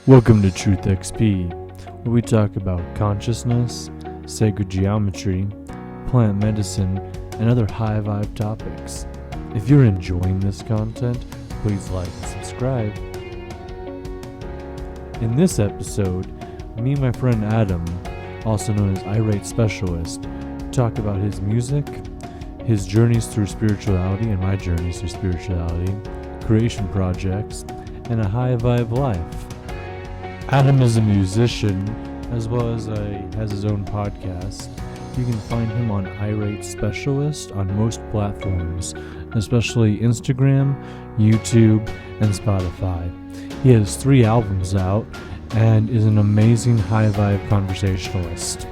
Welcome to Truth XP, where we talk about consciousness, sacred geometry, plant medicine, and other high vibe topics. If you're enjoying this content, please like and subscribe. In this episode, me and my friend Adam, also known as Irate Specialist, talk about his music, his journeys through spirituality and my journeys through spirituality, creation projects, and a high vibe life. Adam is a musician, as well as has his own podcast. You can find him on Irate Specialist on most platforms, especially Instagram, YouTube, and Spotify. He has 3 albums out and is an amazing high vibe conversationalist.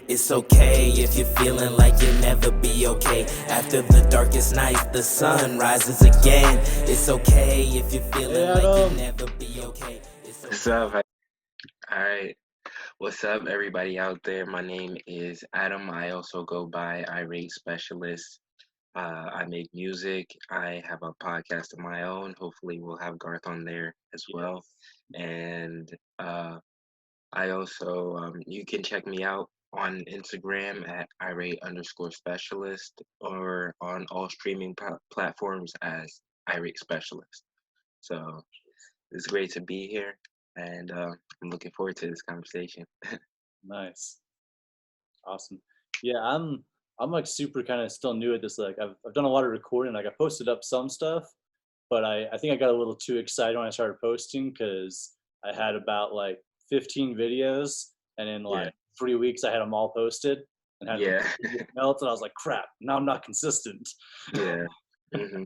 It's okay if you're feeling like you'll never be okay. After the darkest night, the sun rises again. It's okay if you're feeling like you'll never be okay. What's up? Alright. What's up, everybody out there? My name is Adam. I also go by Irate Specialist. I make music. I have a podcast of my own. Hopefully, we'll have Garth on there as well. And I also, you can check me out on Instagram at Irate_Specialist or on all streaming platforms as Irate Specialist. So it's great to be here. And I'm looking forward to this conversation. Nice. Awesome. Yeah, I'm like super kind of still new at this. Like I've done a lot of recording. Like I posted up some stuff, but I think I got a little too excited when I started posting because I had about like 15 videos, and in like 3 weeks I had them all posted and had melt, and I was like, crap, now I'm not consistent. Yeah. Mm-hmm.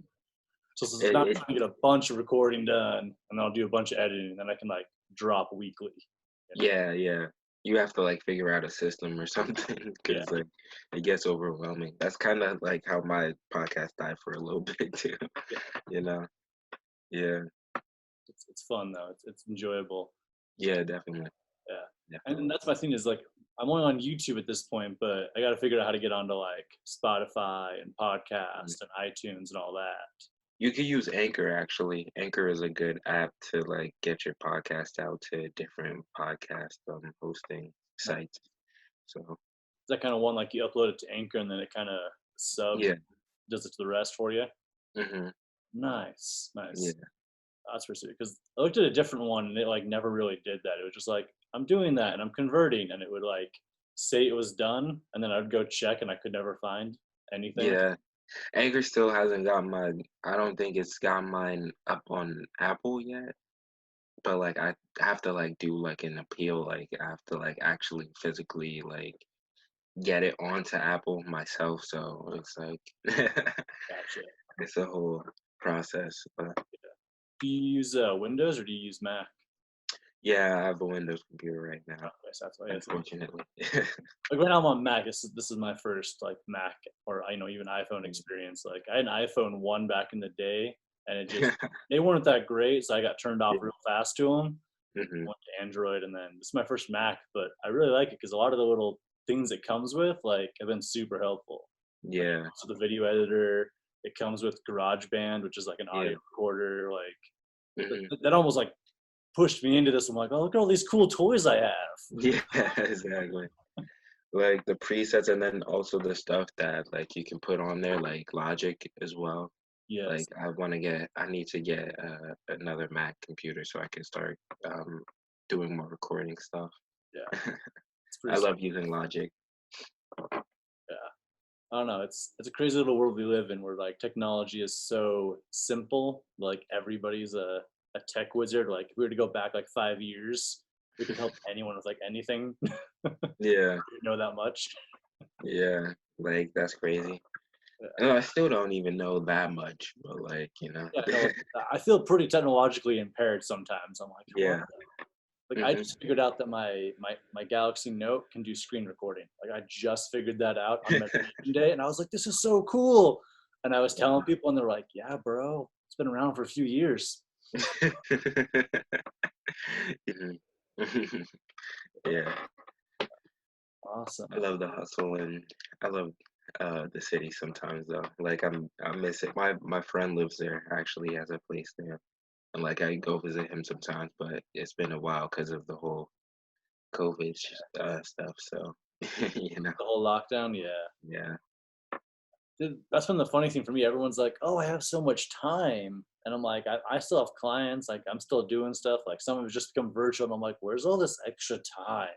So it's not trying to get a bunch of recording done, and I'll do a bunch of editing, and then I can like drop weekly. Yeah. You have to like figure out a system or something because like it gets overwhelming. That's kind of like how my podcast died for a little bit too. You know. Yeah. It's fun though. It's enjoyable. Yeah, definitely. Yeah. And that's my thing is like I'm only on YouTube at this point, but I got to figure out how to get onto like Spotify and podcast and iTunes and all that. You could use Anchor, actually. Anchor is a good app to like get your podcast out to different podcast hosting sites. So is that kind of one like you upload it to Anchor and then it kind of does it to the rest for you? Mm-hmm. Nice. Yeah. That's for sure. Because I looked at a different one and it like never really did that. It was just like I'm doing that and I'm converting, and it would like say it was done, and then I'd go check and I could never find anything. Yeah. Anchor still hasn't got mine. I don't think it's got mine up on Apple yet. But like I have to like do like an appeal. Like I have to like actually physically like get it onto Apple myself. So it's like Gotcha. It's a whole process. But do you use Windows or do you use Mac? Yeah, I have a Windows computer right now. Okay, so that's why. Unfortunately. Like right now I'm on Mac. This is my first like Mac or even iPhone experience. Like I had an iPhone 1 back in the day, and it just they weren't that great, so I got turned off real fast to them. Mm-hmm. Went to Android, and then this is my first Mac, but I really like it because a lot of the little things it comes with like have been super helpful. Yeah. So the video editor, it comes with GarageBand, which is like an audio recorder. Like that almost like pushed me into this. I'm like, oh, look at all these cool toys I have. Yeah, exactly. Like the presets, and then also the stuff that like you can put on there, like Logic as well. Yes. Like I need to get another Mac computer so I can start doing more recording stuff. Yeah. I love using Logic. Yeah. I don't know. It's a crazy little world we live in where like technology is so simple. Like everybody's a tech wizard. Like if we were to go back like 5 years, we could help anyone with like anything. Yeah. Know that much. Yeah, like that's crazy. I still don't even know that much, but like, you know. Yeah, no, I feel pretty technologically impaired sometimes. I'm like, yeah. Like I just figured out that my Galaxy Note can do screen recording. Like I just figured that out on meditation day, and I was like, this is so cool. And I was telling people, and they're like, yeah, bro, it's been around for a few years. Yeah. Awesome. I love the hustle, and I love the city sometimes though. Like I miss it. My friend lives there, actually has a place there. and like I go visit him sometimes, but it's been a while because of the whole COVID stuff. So you know, The whole lockdown, yeah. yeah, Dude, that's been the funny thing for me. Everyone's like, "Oh, I have so much time," and I'm like, "I still have clients. Like, I'm still doing stuff. Like, some of it's just become virtual." And I'm like, "Where's all this extra time?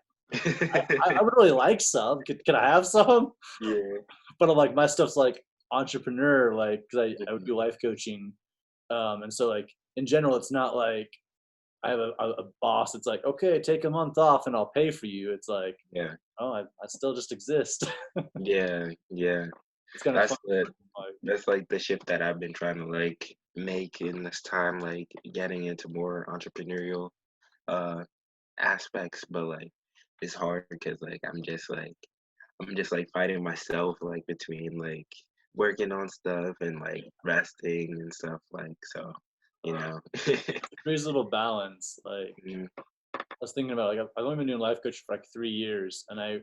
I would really like some. Could I have some?" yeah, But I'm like, my stuff's like entrepreneur, like because I would mhm, do life coaching, and so like in general, it's not like I have a boss. It's like, okay, take a month off and I'll pay for you. It's like, yeah, oh, I still just exist. yeah, yeah. It's kind of That's fun. the Like, that's like the shift that I've been trying to like make in this time, like getting into more entrepreneurial uh aspects, but like it's hard because like I'm just like fighting myself like between like working on stuff and like resting and stuff like so, you know. there's a little balance. Like Mm, I was thinking about, like I've only been doing life coaching for like 3 years, and I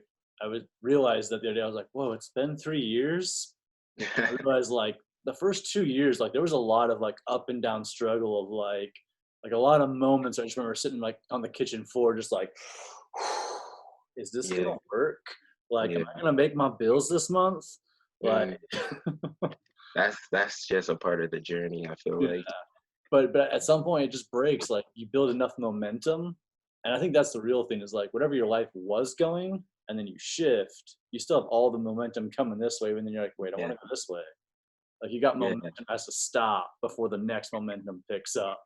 would realize that the other day I was like, whoa, it's been 3 years. I realized like the first 2 years, like there was a lot of like up and down struggle of like a lot of moments. I just remember sitting like on the kitchen floor, just like, is this yeah, gonna work? Like, am yeah. I gonna make my bills this month? Like, Mm, that's just a part of the journey, I feel yeah. like. But at some point it just breaks. Like you build enough momentum, and I think that's the real thing. Is like whatever your life was going, and then you shift. You still have all the momentum coming this way, and then you're like, wait, I want Yeah, to go this way. Like you got yeah. momentum has to stop before the next momentum picks up.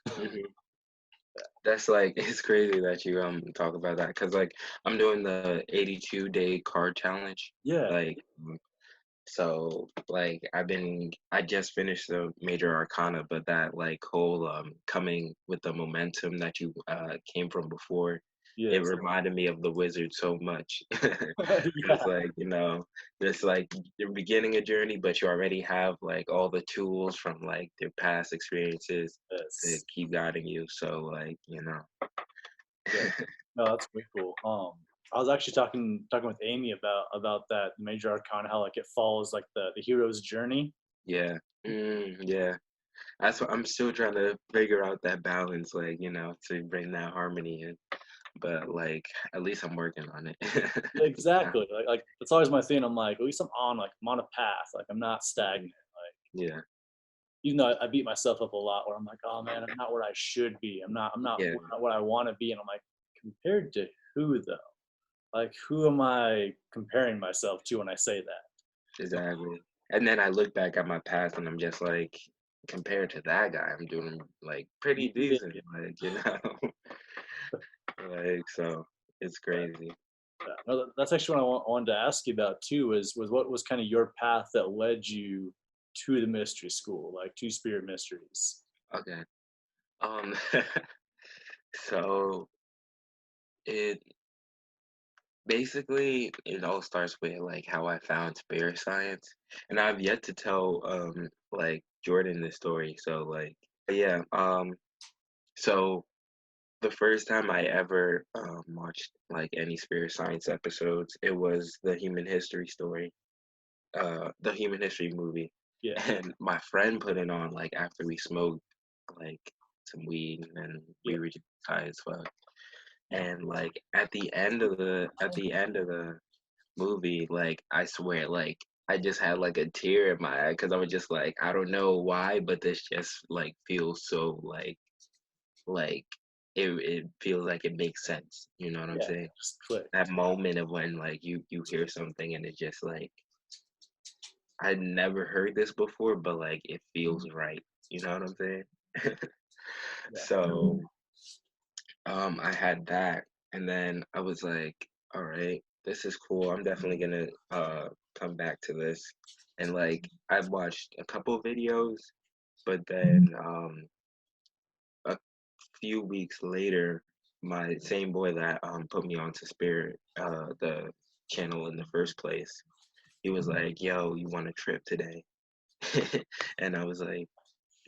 Mhm. That's like it's crazy that you talk about that because like I'm doing the 82-day card challenge. Yeah, Like so like I just finished the major arcana, but that like whole coming with the momentum that you came from before, it yes, reminded me of the wizard so much. yeah, It's like, it's like you're beginning a journey, but you already have like all the tools from like your past experiences to yes, keep guiding you. So like, yeah. No, that's pretty cool. I was actually talking with Amy about that major arcana, how like it follows like the hero's journey. yeah. Yeah. That's what I'm still trying to figure out that balance, like, to bring that harmony in. But like at least I'm working on it. Yeah. Exactly. Like that's always my thing. I'm like, at least I'm on a path. Like I'm not stagnant. Mhm. Like Yeah. even though I beat myself up a lot where I'm like, oh man, I'm not where I should be. Yeah. I'm not what I want to be. And I'm like, compared to who though? Like who am I comparing myself to when I say that? Exactly. And then I look back at my past and I'm just like, compared to that guy, I'm doing like pretty Yeah. decent. Like, like so it's crazy. Yeah. No, that's actually what wanted to ask you about too. Was what was kind of your path that led you to the mystery school, like to Spirit Mysteries? Okay. Um so it basically it all starts with like how I found spirit science. And I've yet to tell like Jordan this story. So like yeah, so the first time I ever watched like any spirit science episodes, it was the human history movie. Yeah. And my friend put it on like after we smoked like some weed and Yeah. we were just high as fuck. And like at the end of the movie, like I swear, like I just had like a tear in my eye because I was just like, I don't know why, but this just like feels so like it feels like it makes sense. You know what I'm Yeah. saying? Just click. That moment of when like you hear something and it's just like I'd never heard this before, but like it feels right. You know what I'm saying? Yeah. So I had that, and then I was like, all right, this is cool. I'm definitely gonna come back to this. And like I watched a couple videos, but then a few weeks later, my same boy that put me onto Spirit, the channel in the first place, he was like, "Yo, you want a trip today?" And I was like,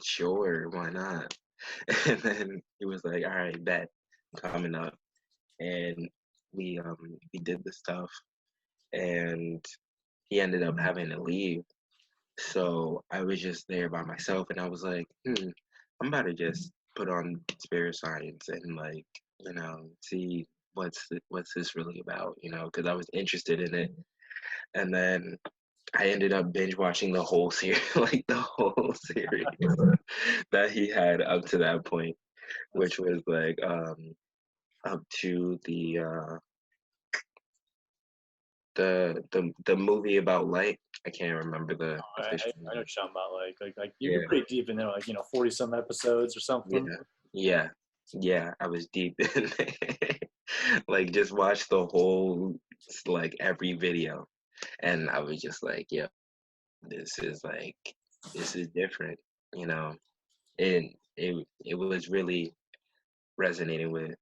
"Sure, why not?" And then he was like, "All right, bet, I'm coming up." And we did the stuff, and he ended up having to leave. So I was just there by myself, and I was like, I'm about to just put on spirit science and like, see what's this really about, because I was interested in it. And then I ended up binge watching the whole series, like the whole series that he had up to that point, which was like up to the movie about light. I can't remember the I, I official I know name. what you're talking about. Like you're Yeah, pretty deep in there, like 40 some episodes or something. yeah, yeah, yeah. I was deep in there. Like just watch the whole, like every video, and I was just like, yeah, this is like this is different, you know. And it was really resonating with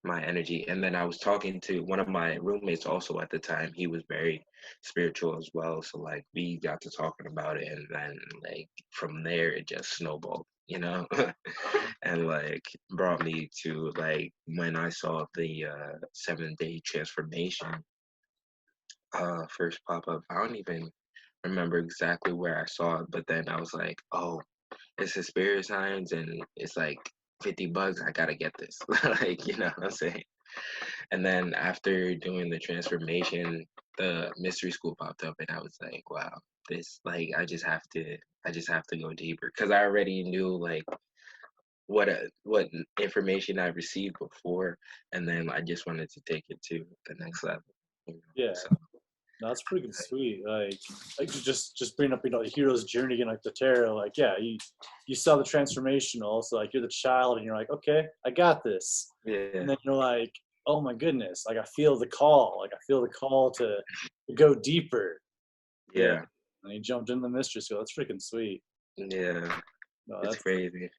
my energy. And then I was talking to one of my roommates also at the time. He was very spiritual as well. So like we got to talking about it, and then like from there it just snowballed, and like brought me to like when I saw the 7 day transformation first pop up. I don't even remember exactly where I saw it, but then I was like, oh, it's a spirit science and it's like $50. I gotta get this. Like, you know what I'm saying? And then after doing the transformation, the mystery school popped up and I was like, wow, this like I just have to go deeper because I already knew like what information I received before, and then I just wanted to take it to the next level. Yeah. So No, that's pretty good, sweet. Like just bring up, the hero's journey and like the tarot. Like, yeah, you saw the transformation. Also, like you're the child, and you're like, okay, I got this. yeah, And then you're like, oh my goodness, like I feel the call. Like I feel the call to go deeper. Yeah. yeah, And he jumped in the mystery school. That's freaking sweet. yeah. No, It's crazy.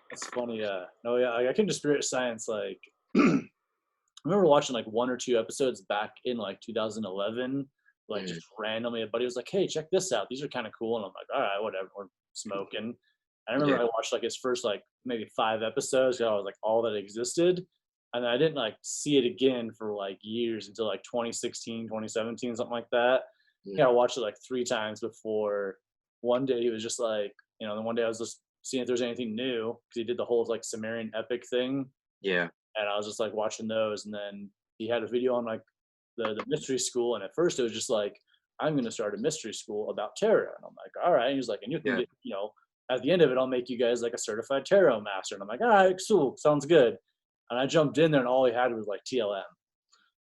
that's funny. Yeah. No, yeah, I can do spirit science. Like, I remember watching like one or two episodes back in like 2011, like Mm, just randomly. A buddy was like, "Hey, check this out. These are kind of cool." And I'm like, "All right, whatever." We're smoking. I remember yeah, I watched like his first like maybe 5 episodes. 'Cause I was like all that existed, and then I didn't like see it again for like years until like 2016, 2017, something like that. Yeah, I mm, watched it like 3 times before. One day he was just like, then one day I was just seeing if there's anything new because he did the whole like Sumerian epic thing, yeah, and I was just like watching those. And then he had a video on like the mystery school, and at first it was just like, I'm going to start a mystery school about tarot, and I'm like, all right. And he's like, and you can yeah, get, at the end of it, I'll make you guys like a certified tarot master. And I'm like, all right, cool, sounds good. And I jumped in there, and all he had was like TLM.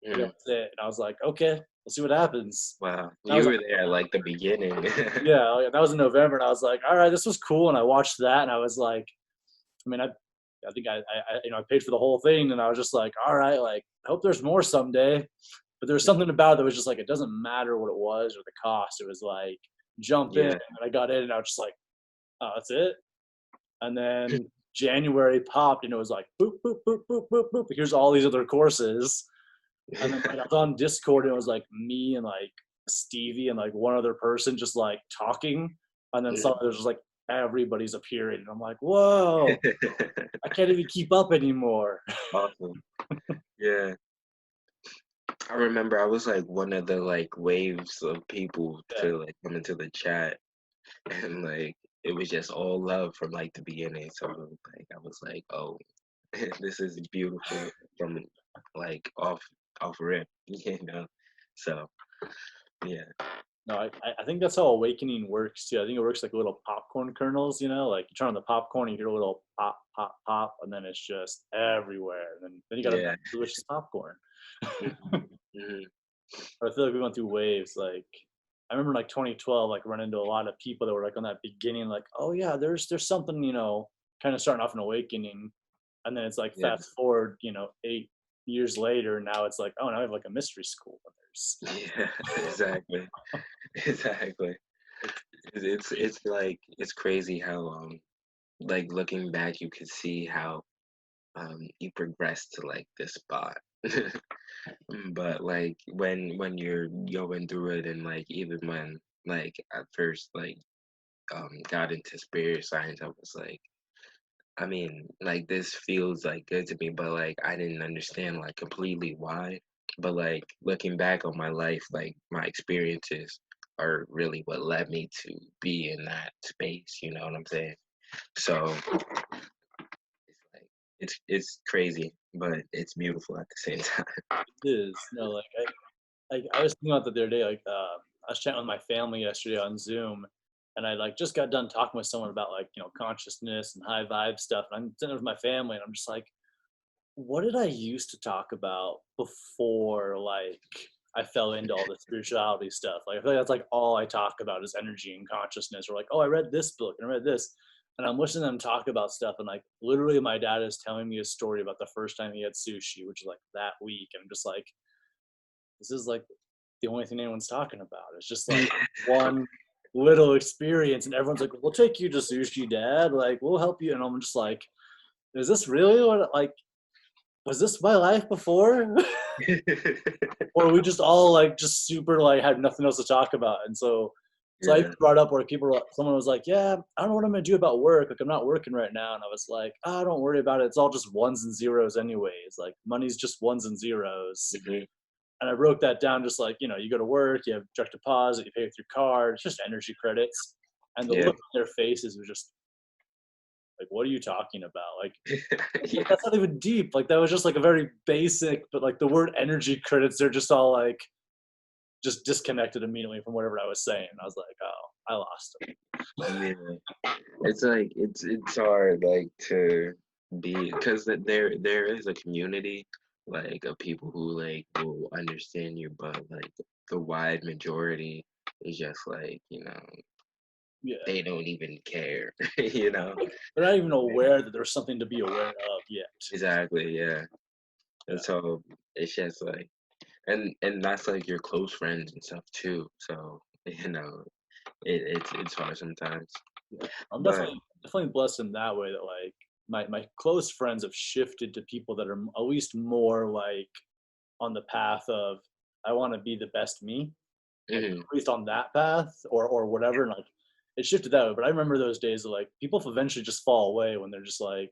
mm. That's it. And I was like, okay, we'll see what happens. Wow, That you was were like, there at like the beginning. yeah, that was in November, and I was like, all right, this was cool. And I watched that, and I was like, I mean, I think I paid for the whole thing, and I was just like, all right, like, I hope there's more someday. But there was something about it that was just like, it doesn't matter what it was or the cost. It was like, jump in, Yeah, and I got in, and I was just like, oh, that's it. And then January popped, and it was like, boop, boop, boop, boop, boop, boop. Here's all these other courses. And then like, I was on Discord, and it was like me and like Stevie and like one other person just like talking. And then mm. suddenly there's just like everybody's appearing. And I'm like, whoa, I can't even keep up anymore. Awesome. Yeah, I remember I was like one of the like waves of people Yeah. to like come into the chat, and like it was just all love from like the beginning. So like I was like, oh, this is beautiful from like off rip, you know. So yeah, No, I think that's how awakening works too. I think it works like little popcorn kernels, like you turn on the popcorn, you hear a little pop, pop, pop, and then it's just everywhere. And then you got a yeah. delicious popcorn. Mhm, mhm. I feel like we went through waves. Like I remember like 2012, like running into a lot of people that were like on that beginning, like, oh yeah, there's something, kind of starting off an awakening. And then it's like Yeah, fast forward, 8 years later, now it's like, oh, now I have like a mystery school. And yeah, exactly, exactly. It's like it's crazy how like looking back you could see how you progress to like this spot. But like when you're going through it, and like even when like at first like got into spirit science, I was like, I mean, like this feels like good to me, but like I didn't understand like completely why. But like looking back on my life, like my experiences are really what led me to be in that space, you know what I'm saying? So It's crazy, but it's beautiful at the same time. It is. No, I was thinking about that the other day. I was chatting with my family yesterday on Zoom, and I just got done talking with someone about consciousness and high vibe stuff. And I'm sitting with my family, and I'm just like, what did I used to talk about before I fell into all the spirituality stuff? Like I feel like that's all I talk about is energy and consciousness, or oh, I read this book and I read this. And I'm listening to them talk about stuff, and literally my dad is telling me a story about the first time he had sushi, which is that week. And I'm just like, this is the only thing anyone's talking about. It's just one little experience, and everyone's like, we'll take you to sushi, Dad. We'll help you. And I'm just like, is this really what was this my life before? Or we just all just super had nothing else to talk about. And so I Yeah. brought up where someone was like, yeah, I don't know what I'm gonna do about work. I'm not working right now. And I was like, oh, don't worry about it. It's all just ones and zeros anyways. Money's just ones and zeros. Mhm. And I broke that down just you go to work, you have direct deposit, you pay with your card, it's just energy credits. And the Yeah. look on their faces was just what are you talking about? Yeah. That's not even deep. That was just a very basic, but the word energy credits, they're just all just disconnected immediately from whatever I was saying. I was like, oh, I lost them. Yeah. It's hard to be, because there is a community of people who will understand you, but the wide majority is just Yeah. they don't even care, you know. They're not even aware that there's something to be aware of yet. Exactly, yeah. And so it's just and that's your close friends and stuff too. So it's hard sometimes. Yeah. I'm But definitely blessed in that way that my close friends have shifted to people that are at least more on the path of I want to be the best me, at mhm, least on that path or whatever. And it shifted that way. But I remember those days of people eventually just fall away when they're just you'll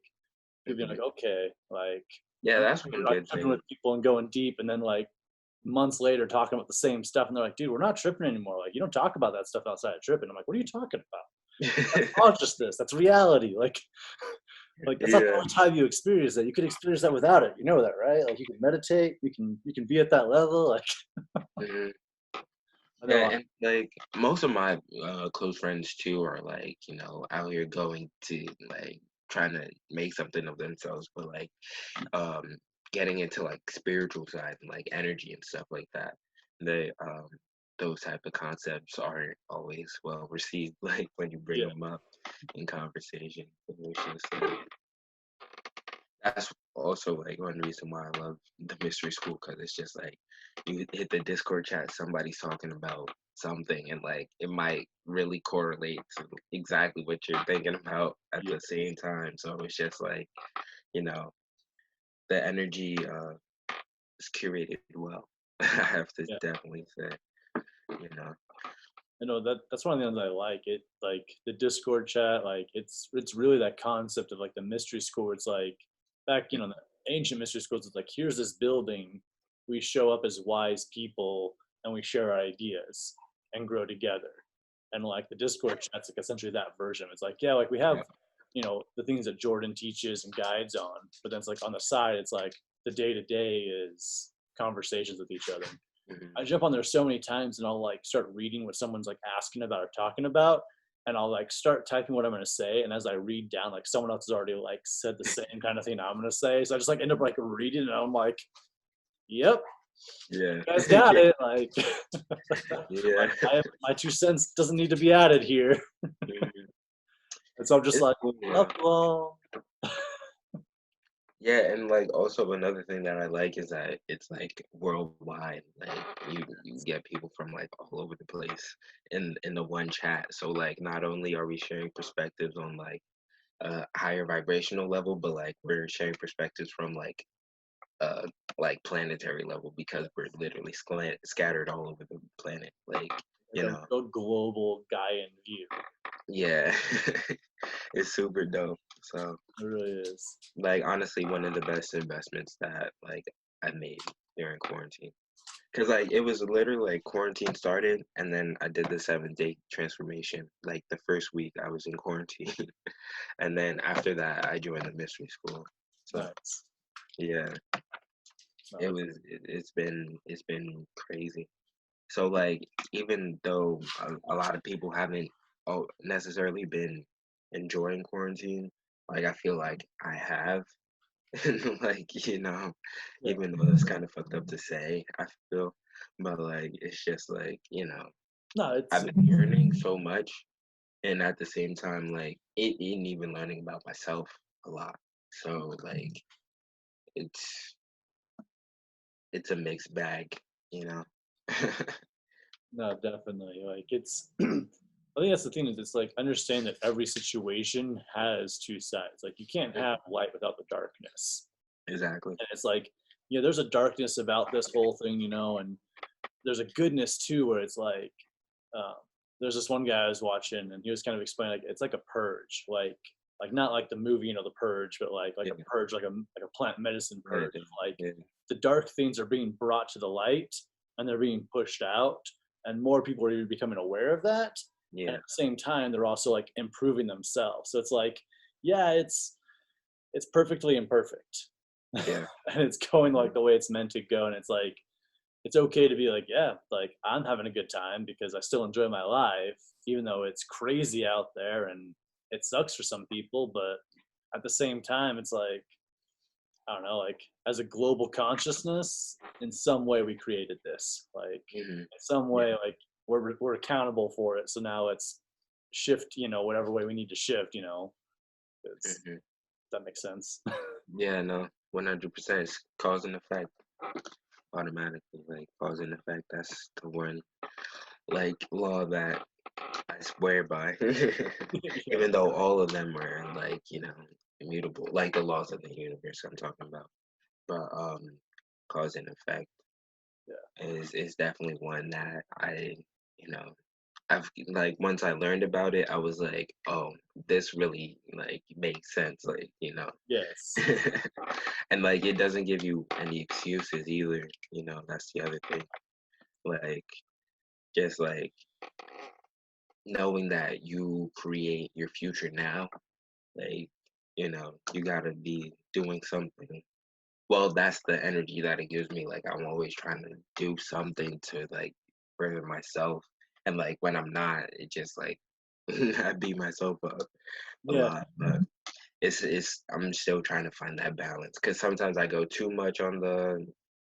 be mhm. okay, Yeah, I'm that's one not good tripping with thing. people and going deep, and then months later talking about the same stuff, and they're like, dude, we're not tripping anymore. You don't talk about that stuff outside of tripping. I'm like, what are you talking about? That's consciousness. That's reality. That's not the Yeah. only time you experience that. You can experience that without it. You know that, right? You can meditate. You can be at that level. Mhm. I Yeah, know. and most of my close friends too are out here going to trying to make something of themselves, but um getting into spiritual side and energy and stuff like that. They those type of concepts aren't always well received when you bring Yeah. them up in conversation. It's just, that's also one reason why I love the mystery school, because it's just you hit the Discord chat, somebody's talking about something, and it might really correlate to exactly what you're thinking about at Yeah. the same time. So it's just you know the energy is curated well. I have to Yeah. definitely say, you know. I know that's one of the things I like. It the Discord chat. It's really that concept of the mystery school. It's back in the ancient mystery schools. It's here's this building. We show up as wise people and we share our ideas and grow together. And the Discord chat's essentially that version. It's yeah, we have Yeah. the things that Jordan teaches and guides on, but then it's on the side. It's the day to day is conversations with each other. Mhm. I jump on there so many times and I'll start reading what someone's asking about or talking about, and I'll start typing what I'm gonna say, and as I read down, someone else has already said the same kind of thing I'm gonna say. So I just end up reading and I'm like, yep, Yeah. you guys got Yeah. it. Yeah. My 2 cents doesn't need to be added here. Mhm. And so I'm just It's cool, love you all. yeah, and also another thing that I like is that it's worldwide. You get people from all over the place in the one chat. So not only are we sharing perspectives on a higher vibrational level, but we're sharing perspectives from uh planetary level, because we're literally scattered all over the planet. You A know, real global guy in view. yeah. It's super dope. So It really is. honestly, one of the best investments that I made during quarantine, because it was literally quarantine started, and then I did the 7-day transformation the first week I was in quarantine. And then after that I joined the mystery school. So Nice. yeah, No, it's been crazy. So like even though a lot of people haven't necessarily been enjoying quarantine, like I feel like I have, like yeah. even though it's kind of fucked up to say, I feel, but like it's just like No, I've been learning so much, and at the same time, like and even learning about myself a lot. So like it's it's a mixed bag, you know. no, definitely. Like it's I think that's the thing is it's like understand that every situation has two sides. Like you can't have light without the darkness. Exactly. And it's like, there's a darkness about this whole thing, and there's a goodness too where it's like um, there's this one guy I was watching and he was kind of explaining like it's like a purge, like not like the movie, the purge, but like Yeah. a purge, like a plant medicine Yeah, purge. Like yeah, the dark things are being brought to the light and they're being pushed out, and more people are even becoming aware of that. And yeah, at the same time, they're also like improving themselves. So it's like, yeah, it's perfectly imperfect, yeah, and it's going like the way it's meant to go. And it's like it's okay to be like, yeah, like I'm having a good time because I still enjoy my life, even though it's crazy out there and it sucks for some people. But at the same time, it's like, I don't know, like as a global consciousness, in some way we created this. Like hmm in some yeah, way, like we're accountable for it. So now let's shift, whatever way we need to shift, it's hmm that makes sense. yeah. No, 100%. It's cause and effect automatically. Like cause and effect. That's the one like law that I swear by. Yeah. Even though all of them are like immutable, like the laws of the universe I'm talking about. But cause and effect is definitely one that you know I've like once I learned about it, I was like, oh, this really like makes sense, like Yes. and like it doesn't give you any excuses either. That's the other thing. Like just like knowing that you create your future now, like you gotta be doing something. Well, that's the energy that it gives me. Like I'm always trying to do something to like further myself, and like when I'm not, it just like I beat myself up a Yeah. lot. But it's I'm still trying to find that balance because sometimes I go too much on the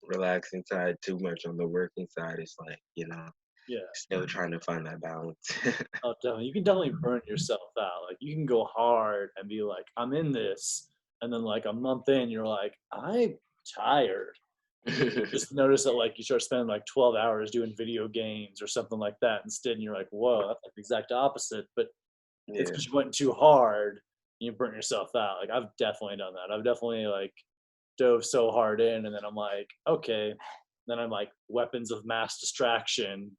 relaxing side, too much on the working side. It's like Yeah. still trying to find that balance. Oh, definitely. You can definitely burn yourself out. Like you can go hard and be like, I'm in this. And then like a month in, you're like, I'm tired. And then you just notice that like you start spending like 12 hours doing video games or something like that instead. And you're like, whoa, that's like the exact opposite. But it's Yeah, because you went too hard and you burnt yourself out. Like I've definitely done that. I've definitely like dove so hard in and then I'm like, okay. Then I'm like weapons of mass distraction.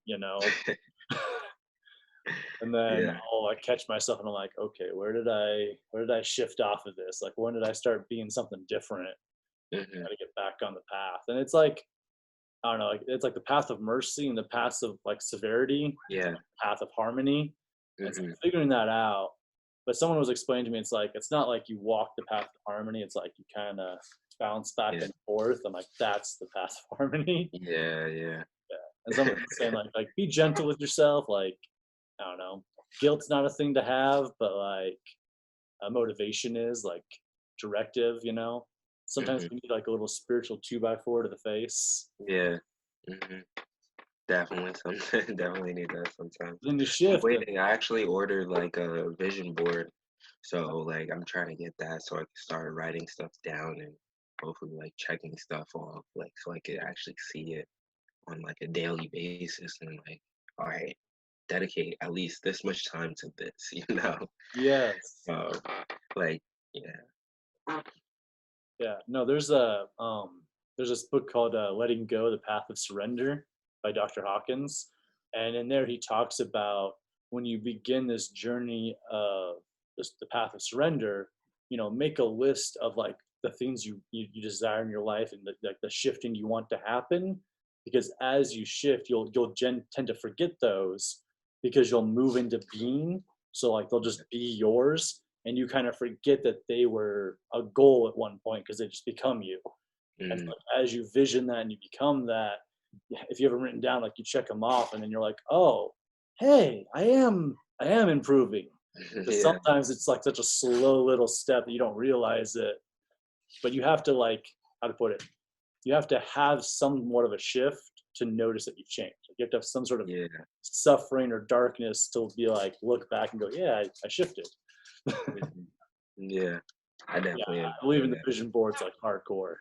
And then yeah, I'll like catch myself and I'm like, okay, where did I shift off of this? Like when did I start being something different? hmm Gotta get back on the path. And it's like, I don't know, like it's like the path of mercy and the path of like severity, yeah, path of harmony. And it's hmm like figuring that out. But someone was explaining to me, it's like it's not like you walk the path of harmony, it's like you kind of bounce back yeah, and forth. I'm like, that's the path of harmony. yeah, yeah. And someone was saying like be gentle with yourself, like I don't know. Guilt's not a thing to have, but like motivation is like directive. Sometimes hmm we need like a little spiritual 2x4 to the face. Yeah. hmm Definitely something. Definitely need that sometimes. Then you I'm shift and waiting. I actually ordered like a vision board, so like I'm trying to get that so I can start writing stuff down and hopefully like checking stuff off, like so I could actually see it on like a daily basis and like, all right, dedicate at least this much time to this. yes. So like, yeah. Yeah. No, there's this book called Letting Go, The Path of Surrender by Dr. Hawkins. And in there he talks about when you begin this journey of the path of surrender, make a list of like the things you desire in your life and like the shifting you want to happen. Because as you shift, you'll tend to forget those because you'll move into being. So like they'll just be yours. and you kind of forget that they were a goal at one point because they just become you. And so, like, as you vision that and you become that, if you have them written down, like you check them off, and then you're like, oh, hey, I am improving. Because sometimes it's like such a slow little step that you don't realize it, but you have to, like, how to put it, you have to have somewhat of a shift to notice that you've changed. Like, you have to have some sort of suffering or darkness to be like, look back and go, yeah, I shifted. Yeah, I definitely I believe in the vision boards like hardcore.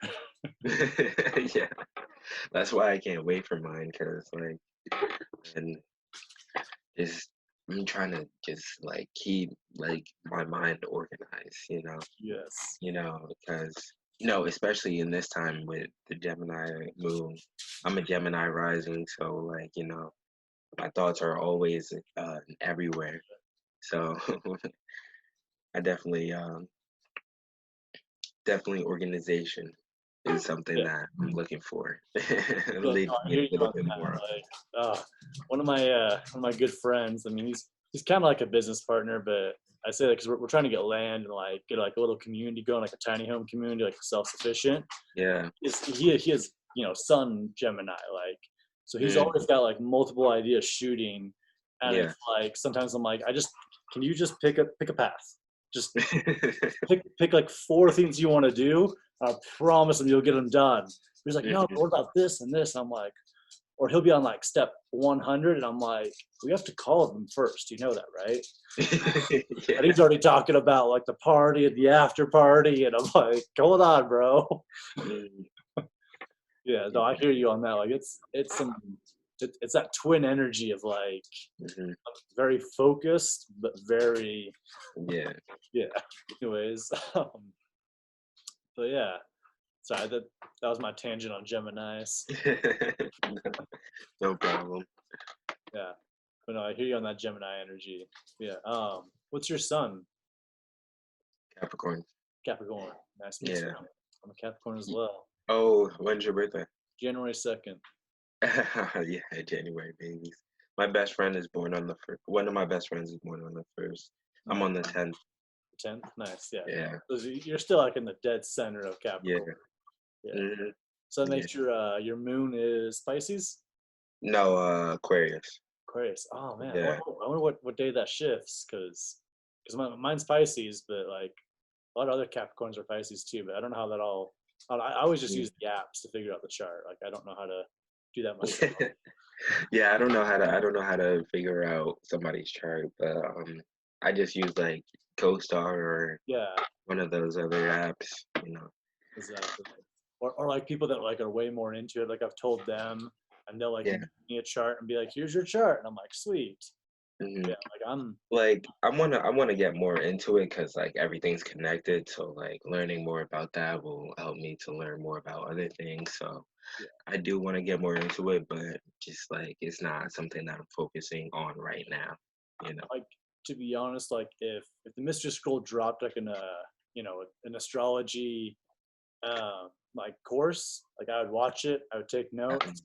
Yeah, that's why I can't wait for mine, because like, and just I'm trying to just like keep like my mind organized, Yes. because especially in this time with the Gemini moon, I'm a Gemini rising, so like my thoughts are always everywhere. So I definitely organization is something that I'm looking for. Yeah, Lead I me hear a you little on bit that. more. Like, one of my good friends. I mean, he's kind of like a business partner, but I say that because we're trying to get land and like get like a little community going, like a tiny home community, like self-sufficient. Yeah. He has Sun Gemini, like, so he's always got like multiple ideas shooting, and it's like sometimes I'm like, can you just pick a path, just pick like 4 things you want to do. I promise him you'll get them done. He's like, no, but what about this and this? And I'm like, or he'll be on like step 100, and I'm like, we have to call them first. You know that, right? And he's already talking about like the party and the after party, and I'm like, hold on, bro. Yeah, no, I hear you on that. Like, it's that twin energy of like very focused but very yeah. Anyways, but yeah, sorry, that was my tangent on Geminis. No problem. Yeah, but no, I hear you on that Gemini energy. Yeah. What's your sun? Capricorn. Capricorn. Nice to meet you. I'm a Capricorn as well. Oh, when's your birthday? January 2nd. Yeah, January babies. My best friend is born on the first. One of my best friends is born on the 1st. I'm on the 10th. 10th, nice. Yeah. Yeah. So you're still like in the dead center of Capricorn. Yeah. So that makes your moon is Pisces. No, Aquarius. Aquarius. Oh man, Yeah. I wonder what day that shifts, because mine's Pisces, but like a lot of other Capricorns are Pisces too. But I don't know how that all. I always just use the apps to figure out the chart. Like, I don't know how to do that myself. Yeah, I don't know how to figure out somebody's chart, but I just use like CoStar or one of those other apps, Exactly. Or like people that like are way more into it. Like, I've told them, and they'll like give me a chart and be like, "Here's your chart," and I'm like, "Sweet." Yeah, like I wanna get more into it, because like everything's connected. So like learning more about that will help me to learn more about other things. So I do want to get more into it, but just like it's not something that I'm focusing on right now. Like, to be honest, like if the Mr. Scroll dropped like an astrology like course, like I would watch it, I would take notes.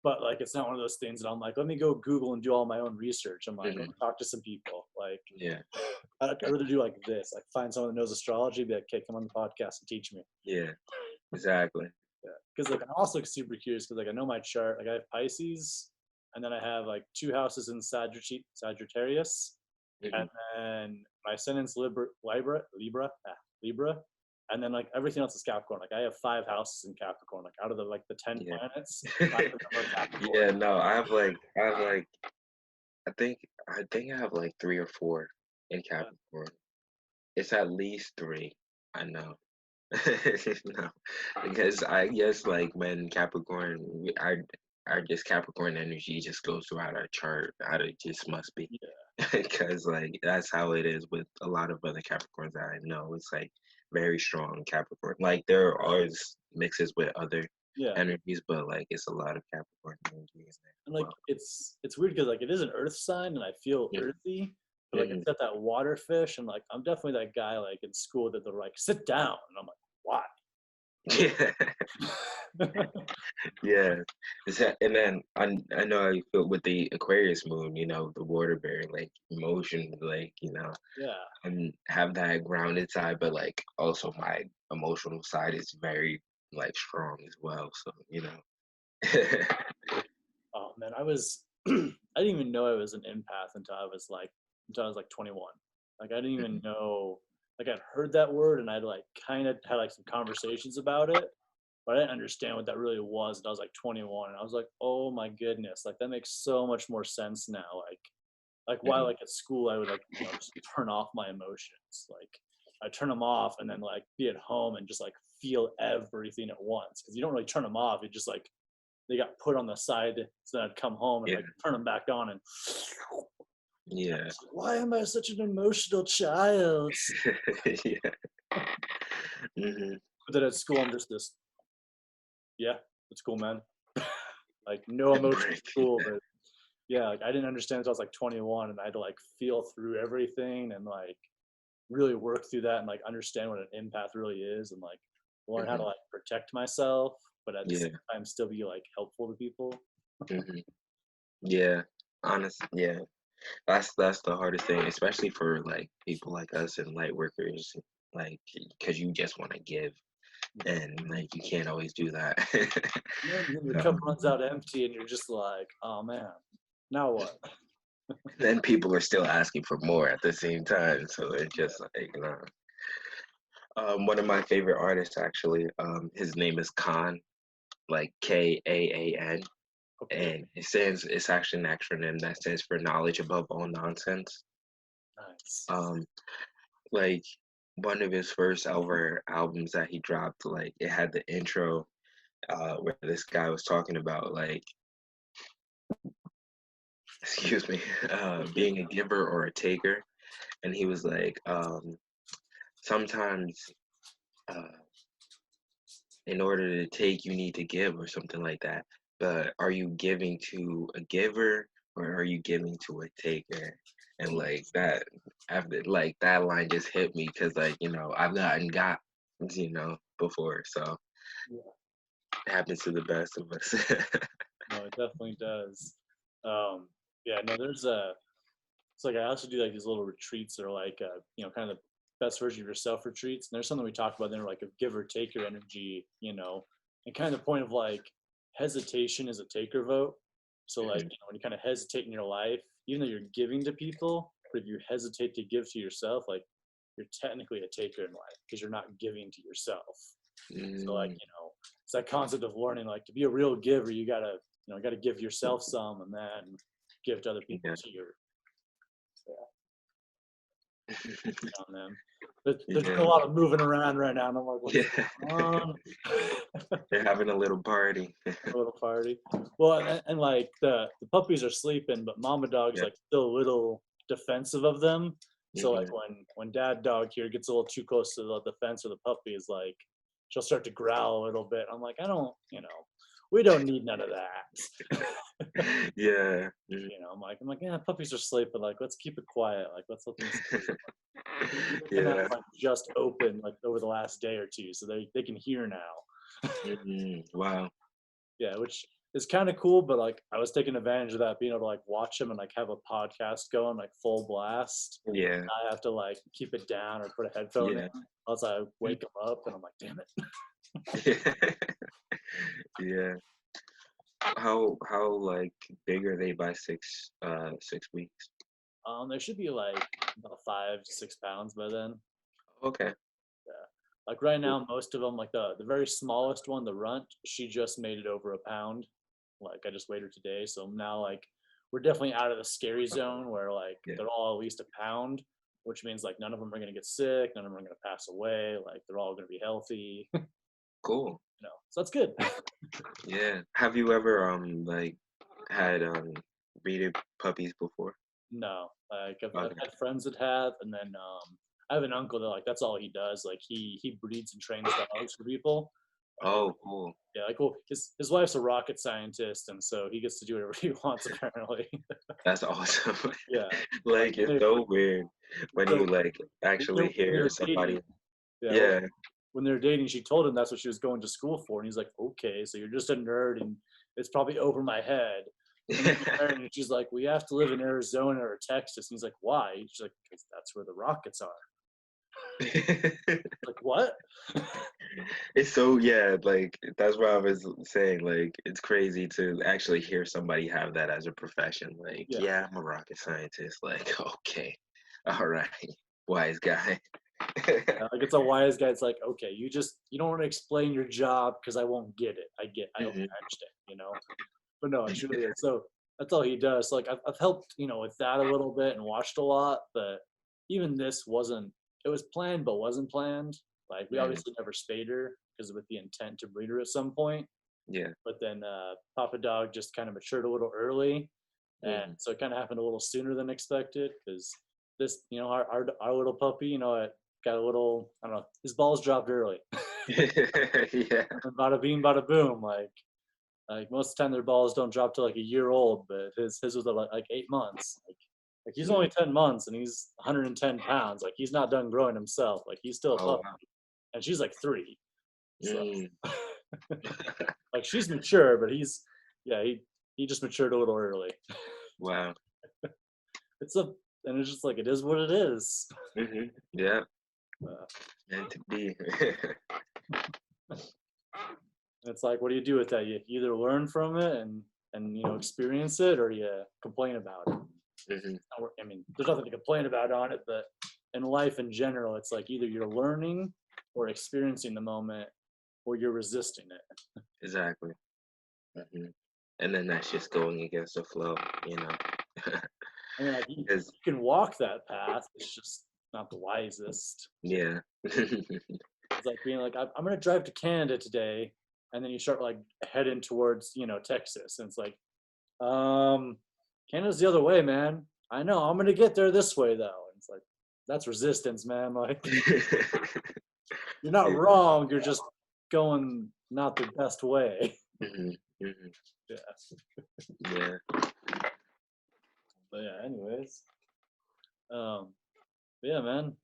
But like, it's not one of those things that I'm like, let me go Google and do all my own research. I'm like, let me talk to some people. Like, I'd rather do like this, like find someone that knows astrology, be like, okay, come on the podcast and teach me. Yeah, exactly. Yeah, because like I'm also super curious, because like I know my chart. Like, I have Pisces, and then I have like 2 houses in Sagittarius, and then my ascendant's Libra, and then like everything else is Capricorn. Like, I have 5 houses in Capricorn. Like, out of the 10 planets, 5 of them are Capricorn. Yeah, no, I think I have like 3 or 4 in Capricorn. It's at least 3. I know. No, because I guess like when Capricorn, our just Capricorn energy just goes throughout our chart. It just must be, because like that's how it is with a lot of other Capricorns that I know. It's like very strong Capricorn. Like there are mixes with other energies, but like it's a lot of Capricorn energies. And like it's weird, because like it is an Earth sign, and I feel earthy. But like, it's got that water fish, and like I'm definitely that guy like in school that they're like, sit down, and I'm like, why? Yeah. Yeah. And then I know how you feel with the Aquarius moon, the water bearing like emotion, like, Yeah. and have that grounded side, but like also my emotional side is very like strong as well. So. Oh man, I was I didn't even know I was an empath until I was like 21. Like I didn't even Mhm. know, like I'd heard that word and I'd like kind of had like some conversations about it, but I didn't understand what that really was until I was like 21. And I was like, oh my goodness, like that makes so much more sense now. Like while Mhm. like at school I would like, just turn off my emotions. Like I turn them off and then like be at home and just like feel everything at once. Cause you don't really turn them off. You just like they got put on the side. So then I'd come home and Yeah. like turn them back on and Yeah. why am I such an emotional child? Yeah. Hmm. But then at school I'm just this, yeah, it's cool, man. Like no emotion at Break. school, but yeah, like I didn't understand until I was like 21 and I had to like feel through everything and like really work through that and like understand what an empath really is and like learn how to Hmm. like protect myself, but at the Yeah. same time still be like helpful to people. Hmm. Yeah. Honest. Yeah. That's the hardest thing, especially for like people like us and light workers, like because you just want to give, and like you can't always do that. And then your So cup runs out empty and you're just like, oh man, now what? then people are still asking for more at the same time, so it's Yeah. just like, one of my favorite artists actually, his name is Khan, like Kaan, Okay. and it's actually an acronym that stands for knowledge above all nonsense. Nice. Um, like one of his first ever albums that he dropped, like it had the intro, where this guy was talking about like, excuse me, being a giver or a taker, and he was like, sometimes, uh, in order to take, you need to give or something like that. But are you giving to a giver or are you giving to a taker? And like that, after like that line just hit me because like I've got before, so Yeah. it happens to the best of us. No, it definitely does. Um, yeah, no, it's like I also do like these little retreats that are like, kind of the best version of yourself retreats. And there's something we talked about there, like a give or take your energy, and kind of the point of like hesitation is a taker vote. So like, Mhm. when you kind of hesitate in your life, even though you're giving to people, but if you hesitate to give to yourself, like you're technically a taker in life because you're not giving to yourself. So like, Mm, it's that concept of learning, like to be a real giver, you gotta give yourself some and then give to other people yeah. too. On them. There's been a Yeah. lot of moving around right now, and I'm like, what's Yeah. going on? They're having a little party. A little party. Well, and like the puppies are sleeping, but mama dog's Yeah. like still a little defensive of them. So like Hmm. when dad dog here gets a little too close to the fence or the puppy is like, she'll start to growl a little bit. I'm like, I don't, we don't need none of that. Yeah. Mhm. I'm like, yeah, puppies are sleeping. Like, let's keep it quiet. Like, let's let them sleep. And Yeah. that's like just open like over the last day or two, so they can hear now. Hmm. Wow. Yeah, which is kind of cool. But like, I was taking advantage of that, being able to like watch them and like have a podcast going like full blast. Yeah. I have to like keep it down or put a headphone in, Yeah. else I wake them up and I'm like, damn it. Yeah. How like big are they by 6 weeks? They should be like about 5 to 6 pounds by then. Okay. Yeah. Like right Cool. now, most of them, like the very smallest one, the runt, she just made it over a pound. Like I just weighed her today, so now like we're definitely out of the scary zone where like Yeah. they're all at least a pound, which means like none of them are gonna get sick, none of them are gonna pass away. Like they're all gonna be healthy, Cool. So that's good. Yeah. Have you ever like had breeded puppies before? No, like I've Okay. had friends that have, and then I have an uncle that like that's all he does. Like he breeds and trains dogs for people. Oh, cool. Yeah, like well, his wife's a rocket scientist, and so he gets to do whatever he wants apparently. That's awesome. Yeah, like Like it's so weird when so you like when actually you're hear somebody. dating, yeah, well, Yeah. when they're dating, she told him that's what she was going to school for, and he's like, okay, so you're just a nerd, and it's probably over my head. And she's like, we have to live in Arizona or Texas. And he's like, why? She's like, because that's where the rockets are. Like, what? It's so, yeah, like that's what I was saying. Like, it's crazy to actually hear somebody have that as a profession. Like, Yeah. yeah, I'm a rocket scientist. Like, okay, all right, wise guy. Like, it's a wise guy. It's like, okay, you don't want to explain your job because I won't get it. I Mhm. understand. But no, it truly is. So that's all he does. So, like, I've helped, with that a little bit and watched a lot, but even this wasn't, it was planned, but wasn't planned. Like, we Mhm. obviously never spayed her because with the intent to breed her at some point. Yeah. But then Papa Dog just kind of matured a little early. And Mhm. so it kind of happened a little sooner than expected because this, our little puppy, it got a little, I don't know, his balls dropped early. Yeah. And bada bing, bada boom. Like most of the time their balls don't drop to like a year old, but his was like 8 months. Like he's only 10 months and he's 110 pounds. Like he's not done growing himself. Like he's still a Oh, puppy. wow. And she's like 3. So Mm. like she's mature, but he just matured a little early. Wow. And it's just like it is what it is. Hmm. Yeah. Uh, Meant to be. it's like, what do you do with that? You either learn from it and experience it, or you complain about it. Hmm. I mean, there's nothing to complain about on it, but in life in general, it's like either you're learning or experiencing the moment, or you're resisting it. Exactly. Hmm. And then that's just going against the flow, you know. I mean, like you 'Cause, can walk that path. It's just not the wisest. yeah. It's like being like, I'm gonna drive to Canada today, and then you start like heading towards Texas, and it's like, Canada's the other way, man. I know. I'm gonna get there this way though. And it's like that's resistance, man. Like you're not Yeah. wrong. You're just going not the best way. Hmm. Hmm. Yeah. Yeah. But yeah. Anyways, but yeah, man.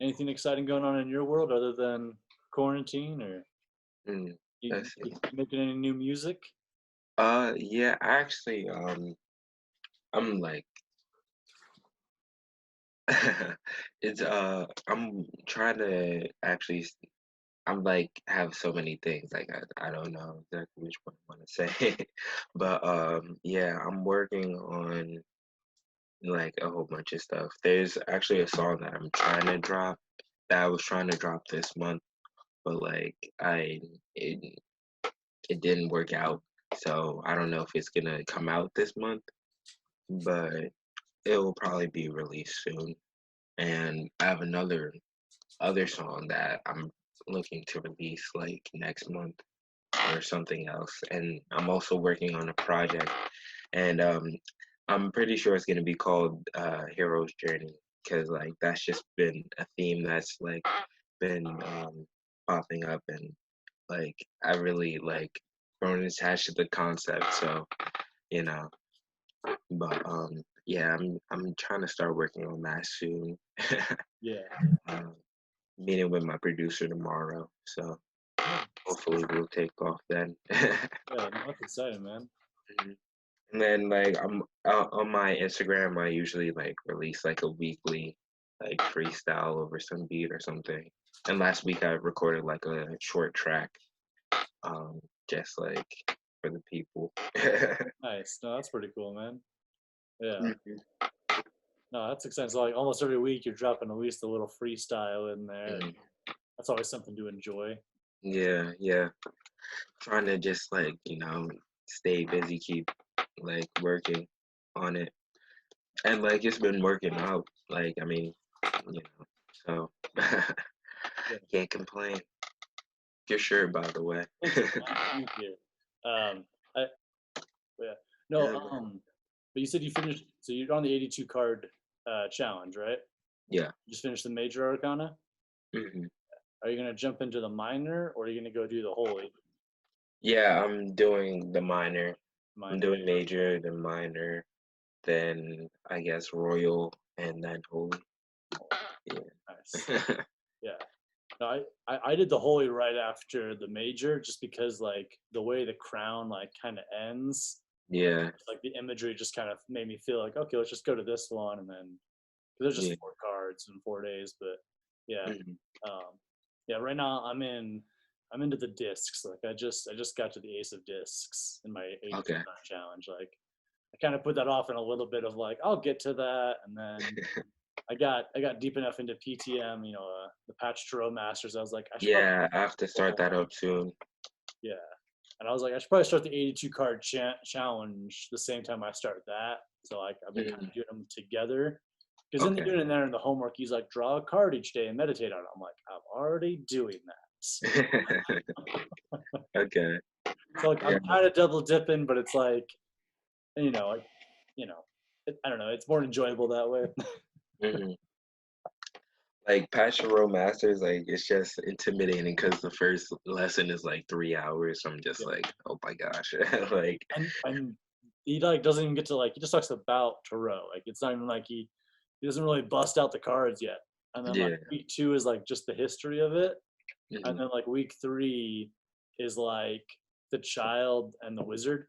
Anything exciting going on in your world other than quarantine, or Mm. you, Let's see. you making any new music? Yeah, actually, I'm like, it's, I'm trying to actually, I'm like, have so many things, like, I don't know exactly which one I want to say, but, yeah, I'm working on, like, a whole bunch of stuff. There's actually a song that I'm trying to drop, that I was trying to drop this month, but, like, it, it didn't work out, so I don't know if it's gonna come out this month, but it will probably be released soon. And I have another other song that I'm looking to release like next month or something else. And I'm also working on a project, and I'm pretty sure it's gonna be called Hero's Journey, because like that's just been a theme that's like been popping up, and like I really like grown attached to the concept. So you know, but yeah, I'm trying to start working on that soon. Yeah. um, Meeting with my producer tomorrow, so hopefully we'll take off then. Yeah, no, that's exciting, man. Mhm. And then like I'm on my Instagram, I usually like release like a weekly like freestyle over some beat or something. And last week I recorded like a short track, um, just like for the people. Nice. No, that's pretty cool, man. Yeah. Mhm. No, that's exciting. So like almost every week you're dropping at least a little freestyle in there. Mhm. That's always something to enjoy. Yeah, yeah. Trying to just like, stay busy, keep like working on it. And like it's been working out. Like, I mean, so Yeah. can't complain. Your shirt, by the way. Thank you, man. Thank you. I yeah. No, Yeah, man. but you said you finished, so you're on the 82 card challenge, right? Yeah. You just finished the major arcana. Hmm. Are you gonna jump into the minor, or are you gonna go do the holy Yeah, I'm doing the minor. I'm minor? doing major, then minor, then I guess royal, and then holy. Nice. Yeah. Yeah. I did the Holy right after the major, just because like the way the crown like kind of ends, Yeah. like the imagery just kind of made me feel like, okay, let's just go to this one, and then there's Yeah. just 4 cards in 4 days. But yeah, Mhm. um, yeah. Right now I'm into the discs. Like I just got to the Ace of Discs in my 82 Okay. card challenge. Like I kind of put that off in a little bit of like I'll get to that, and then I got deep enough into PTM, the Patch to Row Masters. I was like, I should probably Yeah, I have to start that up soon. yeah. And I was like, I should probably start the 82 card challenge the same time I start that. So like I've been kind Mhm. of doing them together. Because in the Okay. unit there in the homework, he's like, draw a card each day and meditate on it. I'm like, I'm already doing that. Okay. So like Yeah. I'm kind of double dipping, but it's like, like, I don't know. It's more enjoyable that way. Mhm. Like Passion Road Masters, like it's just intimidating because the first lesson is like 3 hours. So I'm just Yeah. like, oh my gosh, like And he like doesn't even get to like he just talks about tarot. Like it's not even like he doesn't really bust out the cards yet. And then like yeah. week 2 is like just the history of it. And Mhm. then like week 3 is like the child and the wizard.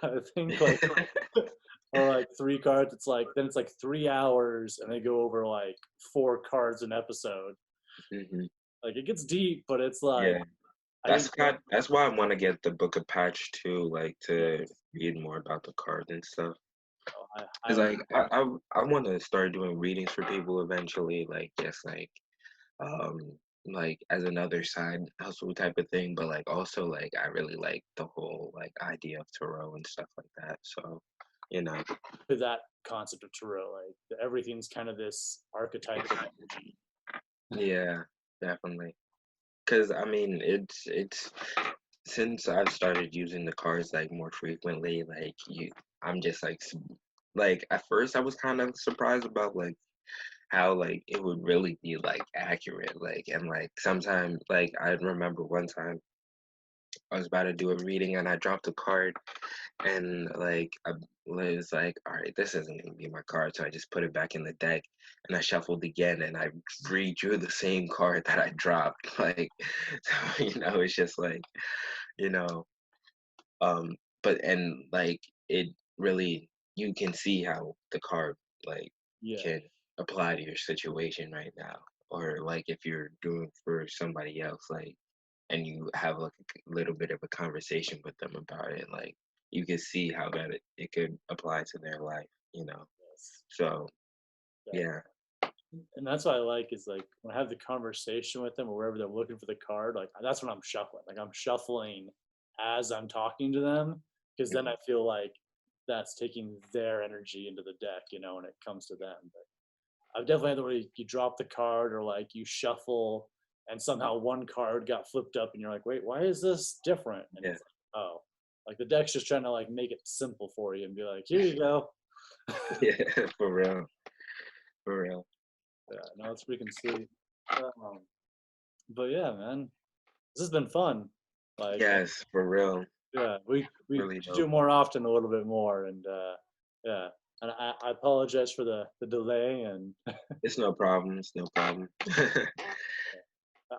I think like or like 3 cards. It's like then it's like 3 hours and they go over like 4 cards an episode. Mhm. Like it gets deep, but it's like Yeah. I didn't know. That's why I want to get the Book of Patch too, like Yeah, to read more about the cards and stuff. I Cause don't like I want to start doing readings for people eventually, like just um like as another side hustle type of thing, but like also like I really like the whole like idea of tarot and stuff like that. So, you know, to that concept of tarot. Like everything's kind of this archetype of energy. yeah, definitely. Cause I mean, it's since I've started using the cards like more frequently, I'm just like at first I was kind of surprised about like how like it would really be like accurate, like and like sometimes like I remember one time I was about to do a reading and I dropped a card and like I was like, all right, this isn't gonna be my card, so I just put it back in the deck and I shuffled again and I redrew the same card that I dropped. Like, so, it's just like, you know, um, but and like it really you can see how the card like Yeah. can apply to your situation right now, or like if you're doing for somebody else, like and you have like a little bit of a conversation with them about it, like you can see how it could apply to their life. Yes. So Yeah. yeah. And that's what I like is like when I have the conversation with them or wherever they're looking for the card, like that's when I'm shuffling. Like I'm shuffling as I'm talking to them because then I Mhm. feel like that's taking their energy into the deck, when it comes to them. But I've definitely had the way you drop the card or like you shuffle and somehow one card got flipped up and you're like, wait, why is this different? And Yeah. it's like, oh, like the deck's just trying to like make it simple for you and be like, here you go. Yeah, for real. For real. Yeah, no, it's freaking sweet. Um, but yeah, man, this has been fun. Like, Yes, for real. yeah, we Really should do dope. more often, a little bit more, and yeah. And I apologize for the delay, and It's no problem. It's no problem.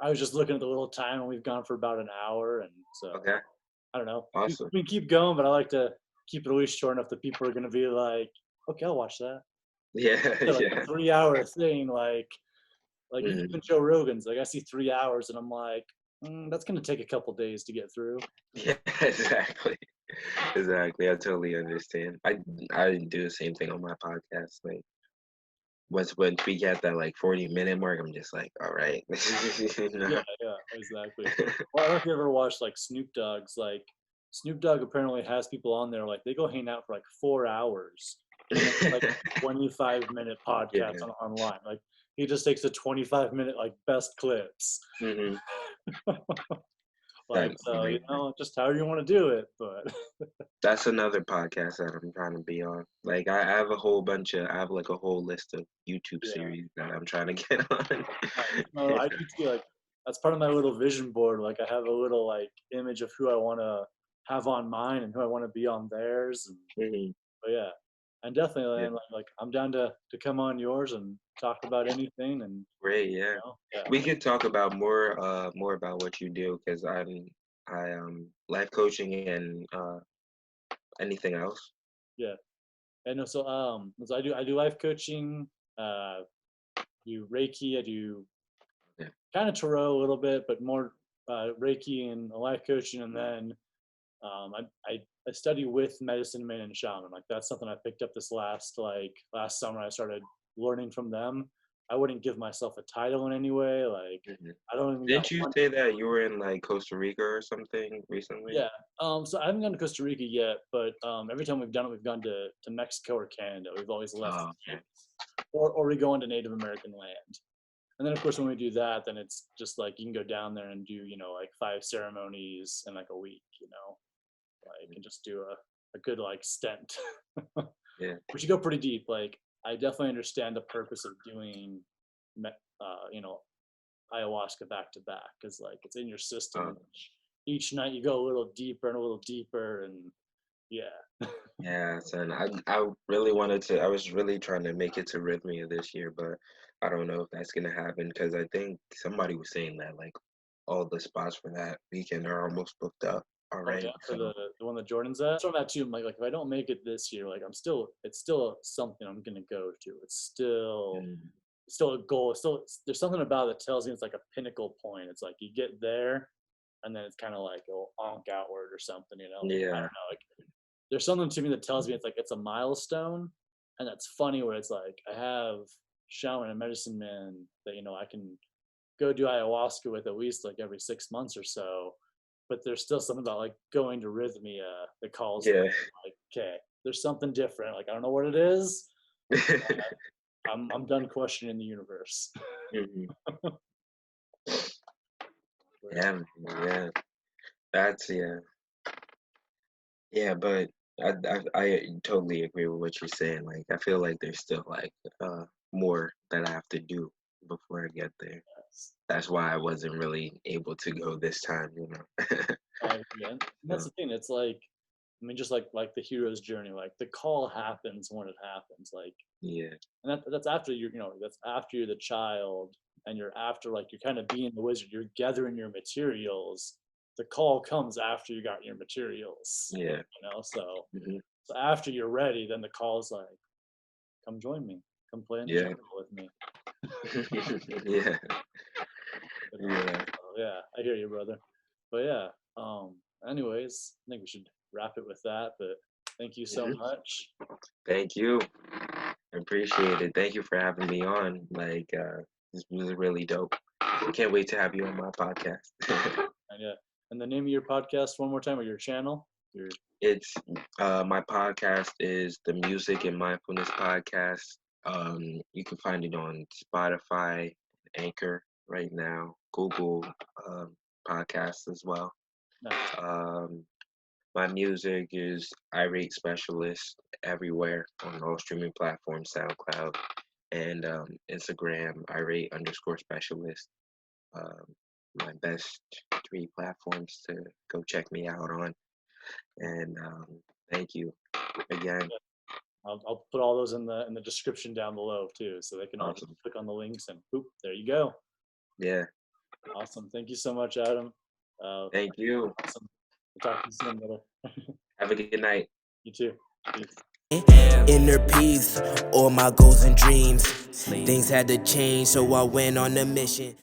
I was just looking at the little time, and we've gone for about an hour, and so Okay. I don't know. Awesome. We can keep going, but I like to keep it at least short enough that people are gonna be like, okay, I'll watch that. Yeah, Yeah, like a yeah. 3 hour thing, like Mhm. even Joe Rogan's. Like I see 3 hours, and I'm like, that's gonna take a couple days to get through. Yeah, exactly. Exactly. I totally understand. I do the same thing on my podcast. Like once we get that like 40-minute mark, I'm just like, all right. Yeah, yeah, exactly. Well, I don't know if you ever watched like Snoop Dogg's. Like Snoop Dogg apparently has people on there. Like they go hang out for like 4 hours and make like 25-minute podcast Yeah. online. Like he just takes the 25-minute like best clips. Hmm. Like That's so, amazing. just however you want to do it. But That's another podcast that I'm trying to be on. Like I have like a whole list of YouTube yeah, series that I'm trying to get on. nice. No, I do too. Like that's part of my little vision board. Like I have a little like image of who I want to have on mine and who I want to be on theirs. And Mhm. but yeah, And definitely, Yeah. man, like I'm down to come on yours and talk about anything. And Great. Yeah. yeah, We could talk about more about what you do because I life coaching and anything else. yeah. And so I do life coaching, do Reiki, I do Yeah. kind of tarot a little bit, but more Reiki and life coaching. And then I study with medicine men and shaman. Like that's something I picked up this last summer. I started learning from them. I wouldn't give myself a title in any way. Like Mhm. I don't even got Didn't you one. say that you were in like Costa Rica or something recently? Yeah. So I haven't gone to Costa Rica yet, but every time we've done it, we've gone to Mexico or Canada. We've always left, Oh, okay. or we go into Native American land. And then of course when we do that, then it's just like you can go down there and do like 5 ceremonies in like a week, like and just do a good like stent. Yeah. But you go pretty deep. Like I definitely understand the purpose of doing, you know, ayahuasca back to back because like it's in your system. Oh, And each night you go a little deeper and a little deeper, and yeah, yeah, son. I really wanted to. I was really trying to make it to Rhythmia this year, but I don't know if that's gonna happen because I think somebody was saying that like all the spots for that weekend are almost booked up oh yeah, already. for So the one that Jordan's at. So that too. I'm like if I don't make it this year, like it's still something I'm gonna go to. mm, It's still a goal. There's something about it that tells me it's like a pinnacle point. It's like you get there, and then it's kind of like it'll onk outward or something. I don't yeah, know. Like there's something to me that tells me it's like it's a milestone, and that's funny where it's like I have shaman and medicine man that I can go do ayahuasca with at least like every 6 months or so, but there's still something about like going to Rhythmia that calls me yeah. like, okay, there's something different. Like I don't know what it is. I'm done questioning the universe. Mhm. But, Yeah, yeah. That's yeah. But I totally agree with what you're saying. Like I feel like there's still like more that I have to do before I get there. yes. That's why I wasn't really able to go this time, you know. Yeah. And that's So, the thing. It's like, I mean, just like the hero's journey. Like the call happens when it happens. Like, yeah, and that's after that's after you're the child, and you're after like you're kind of being the wizard. You're gathering your materials. The call comes after you got your materials. yeah, So hmm after you're ready, then the call is like, come join me. Come play in the yeah, jungle with me. yeah, But, yeah. yeah, I hear you, brother. But yeah, anyways, I think we should wrap it with that. But thank you so hmm much. Thank you. I appreciate it. Thank you for having me on. Like, this was really dope. I can't wait to have you on my podcast. And yeah, and the name of your podcast one more time, or your channel? Your It's my podcast is the Music and Mindfulness Podcast. You can find it on Spotify, Anchor right now, Google podcasts as well. nice. Um, my music is Irate Specialist everywhere on all streaming platforms, SoundCloud and Instagram, Irate_specialist. Um, my best 3 platforms to go check me out on. And thank you again. I'll put all those in the description down below too, so they can all just Awesome. click on the links and boop, there you go. Yeah. Awesome. Thank you so much, Adam. Thank you. Awesome. We'll talk to you soon, brother. Have a good night. You too. Peace. Inner peace, all my goals and dreams. Things had to change, so I went on a mission.